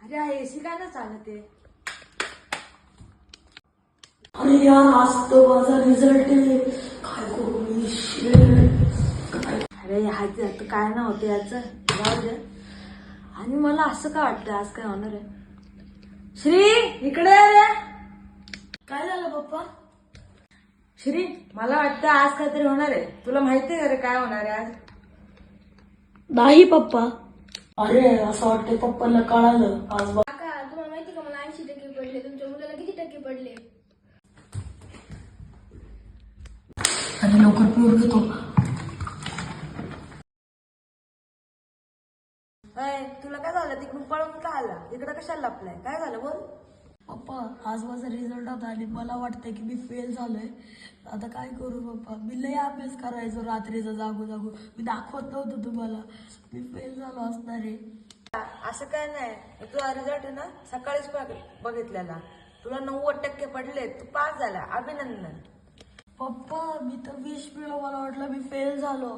अरे हा एसी काय ना चालत आहे. अरे यार आज तो माझा रिझल्ट आहे. काय करू मी? अरे ह्याचं आता काय ना होते याचं जाऊ दे. आणि मला असं काय वाटतं आज काय होणार आहे. श्री इकडे ये रे. काय झालं पप्पा? श्री मला वाटतं आज काहीतरी होणार आहे. तुला माहिती आहे का रे काय होणार आहे आज? नाही पप्पा. अरे असं वाटतं पप्पाला कळालं आज. काका तुम्हाला माहिती का मला 80% पडले. तुमच्या मुलाला किती टक्के पडले? अरे लवकर पिऊन घेतो. तुला काय झालं तिकडून पळून का आला? इकडे कशाला लपलाय? काय झालं बोल. पप्पा आज माझा रिझल्ट आता आणि मला वाटतंय की मी फेल झालोय. आता काय करू पप्पा? मी लय अभ्यास करायचो रात्रीचा जागू जागू. मी दाखवत नव्हतो तुम्हाला. मी फेल झालो असणार आहे. असं काय नाही. तुझा रिझल्ट आहे ना सकाळीच बघितलेला. तुला 90% पडले. तू पास झाला. अभिनंदन. पप्पा मी तर विष पिलो. मला वाटलं मी फेल झालो.